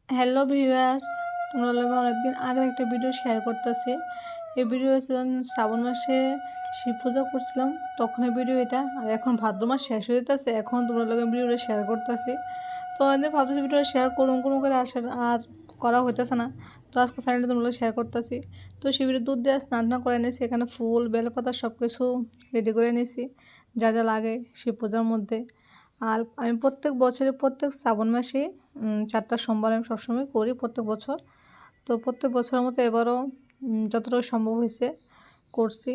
Hello viewers, তোমরা লগে অনেকদিন আগে একটা ভিডিও শেয়ার করতেছি। এই ভিডিও হচ্ছে শ্রাবণ মাসে শিব পূজা করছিলাম তখনের ভিডিও এটা। আর এখন ভাদ্র মাস শেষ হয়ে যেতেছে, এখন তোমরা লগে ভিডিওটা শেয়ার করতেছি। তো অনেকদিন ভাবতেছি ভিডিওটা শেয়ার করুন করে আসার আর করা হইতেছে না। তো আজকে ফাইনালি তোমরা শেয়ার করতেছি। তো শিবিরের দুধ দিয়ে স্নান করে নিয়েছি, এখানে ফুল বেলপাতা সব কিছু রেডি করে নিয়েছি যা যা লাগে শিব পূজার মধ্যে। আর আমি প্রত্যেক বছরে প্রত্যেক শ্রাবণ মাসে 4টা সোমবার আমি সবসময় করি প্রত্যেক বছর। তো প্রত্যেক বছরের মতো এবারও যতটা সম্ভব হয়েছে করছি।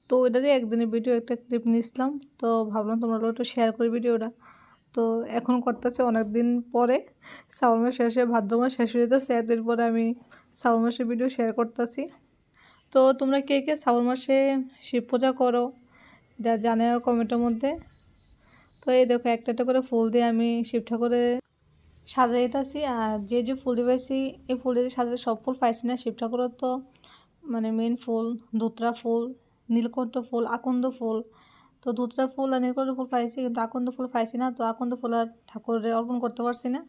তো ওইটারই একদিনের ভিডিও একটা ক্লিপ নিয়েছিলাম, তো ভাবলাম তোমরা একটু শেয়ার করি ভিডিওটা। তো এখন করতেছে অনেক দিন পরে, শ্রাবণ মাস শেষে ভাদ্র মাস শেষ হয়ে যেতেছে, এতদিন পরে আমি শ্রাবণ মাসের ভিডিও শেয়ার করতেছি। তো তোমরা কে কে শ্রাবণ মাসে শিব পূজা করো যা জানে কমেন্টের মধ্যে। তো এই দেখো একটা একটা করে ফুল দিয়ে আমি শিব ঠাকুরে সাজাইতেছি। আর যে যে ফুল পাইছি এই ফুল দিয়ে সাজাতে সব ফুল পাইছি না। শিব ঠাকুরের তো মানে মেন ফুল ধুতরা ফুল, নীলকণ্ঠ ফুল, আকন্দ ফুল। তো ধুতরা ফুল আর নীলকণ্ঠ ফুল পাইছি, কিন্তু আকন্দ ফুল পাইছি না। তো আকন্দ ফুল আর ঠাকুরে অর্পণ করতে পারছি না।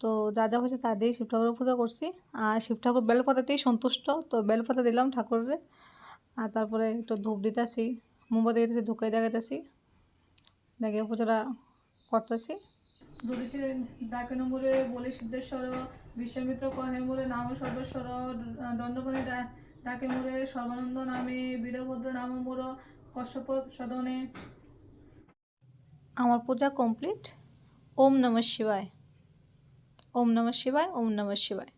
তো যা যা হয়েছে তা দিয়েই শিব ঠাকুরের পূজা করছি। আর শিব ঠাকুর বেলপাতাতেই সন্তুষ্ট, তো বেলপাতা দিলাম ঠাকুরের। আর তারপরে একটু ধূপ দিতেছি, মোমবাতি দিতেছি, ধুকাই দেখাইতেছি, দেখে পূজাটা করতেছি। ধরিছিলেন ডাকে নম্বরে বলে সিদ্ধেশ্বর, বিশ্বামিত্র কহে মোরে নাম সর্বেশ্বর, দণ্ডপাণি ডাকে মোরে সর্বানন্দ নামে, বীরভদ্র নাম মোর কশ্যপ সদনে। আমার পূজা কমপ্লিট। ওম নমঃ শিবায়, ওম নমঃ শিবায়, ওম নমঃ শিবায়।